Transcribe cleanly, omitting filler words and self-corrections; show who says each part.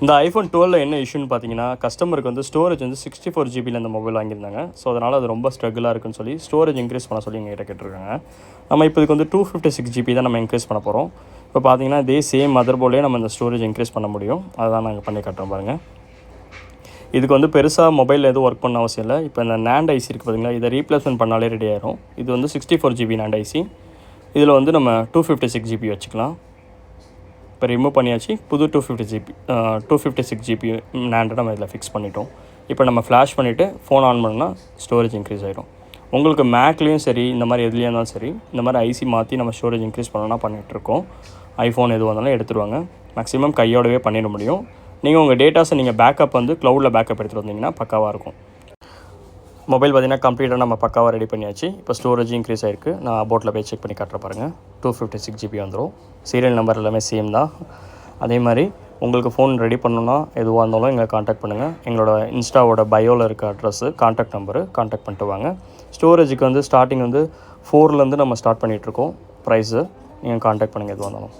Speaker 1: இந்த ஐஃபோன் 12 என்ன இஷ்யூன்னு பார்த்தீங்கன்னா, கஸ்டமருக்கு வந்து ஸ்டோரேஜ் வந்து 64 ஜிபியில் இந்த மொபைல் வாங்கியிருந்தாங்க. ஸோ அதனால் அது ரொம்ப ஸ்ட்ரகிளாக இருக்குன்னு சொல்லி ஸ்டோரேஜ் இன்க்ரீஸ் பண்ண சொல்லி எங்ககிட்ட கேட்டிருக்காங்க. நம்ம இப்போ இதுக்கு வந்து 256 ஜிபி தான் நம்ம இன்க்ரீஸ் பண்ண போகிறோம். இப்போ பார்த்தீங்கன்னா இதே சேம் மதர் போர்ட்லேயே நம்ம இந்த ஸ்டோரேஜ் இன்க்ரீஸ் பண்ண முடியும். அதுதான் நாங்கள் பண்ணி காட்டுறோம் பாருங்கள். இதுக்கு வந்து பெருசாக மொபைலில் எதுவும் ஒர்க் பண்ண அவசியம் இல்லை. இப்போ இந்த NAND ஐசி இருக்குது பார்த்தீங்களா, இதை ரீப்ளேஸ்மெண்ட் பண்ணாலே ரெடி ஆயிரும். இது வந்து 64 ஜிபி NAND ஐசி. இதில் வந்து நம்ம 256 ஜிபி வச்சுக்கலாம். இப்போ ரிமூவ் பண்ணியாச்சு. புது 256 ஜிபி NAND நம்ம இதில் ஃபிக்ஸ் பண்ணிட்டோம். இப்போ நம்ம ஃப்ளாஷ் பண்ணிவிட்டு ஃபோன் ஆன் பண்ணால் ஸ்டோரேஜ் இன்க்ரீஸ் ஆகிடும். உங்களுக்கு மேக்லேயும் சரி, இந்த மாதிரி எதுலேயும் இருந்தாலும் சரி, இந்த மாதிரி ஐசி மாற்றி நம்ம ஸ்டோரேஜ் இன்க்ரீஸ் பண்ணணும்னா பண்ணிகிட்ருக்கோம். ஐஃபோன் எது வந்தாலும் எடுத்துருவாங்க. மேக்ஸிமம் கையோடவே பண்ணிட முடியும். நீங்கள் உங்கள் டேட்டாஸை நீங்கள் பேக்கப் வந்து க்ளவுடில் பேக்கப் எடுத்துகிட்டு வந்தீங்கன்னா பக்காவாக இருக்கும். மொபைல் பார்த்திங்கன்னா கம்ப்ளீட்டாக நம்ம பக்காவாக ரெடி பண்ணியாச்சு. இப்போ ஸ்டோரேஜ் இன்க்ரீஸ் ஆகிருக்கு. நான் போர்ட்டில் போய் செக் பண்ணி காட்டுற பாருங்கள். 256 ஜிபி வந்துடும். சீரியல் நம்பர் எல்லாமே சேம் தான். அதே மாதிரி உங்களுக்கு ஃபோன் ரெடி பண்ணணுன்னா எதுவாக இருந்தாலும் எங்களை காண்டாக்ட் பண்ணுங்கள். எங்களோட இன்ஸ்டாவோட பயோவில் இருக்க அட்ரஸ்ஸு, காண்டாக்ட் நம்பரு காண்டாக்ட் பண்ணிட்டு வாங்க. ஸ்டோரேஜுக்கு வந்து ஸ்டார்டிங் வந்து 4லேருந்து நம்ம ஸ்டார்ட் பண்ணிகிட்ருக்கோம் ப்ரைஸு. நீங்கள் காண்டாக்ட் பண்ணுங்கள் எதுவாக இருந்தாலும்.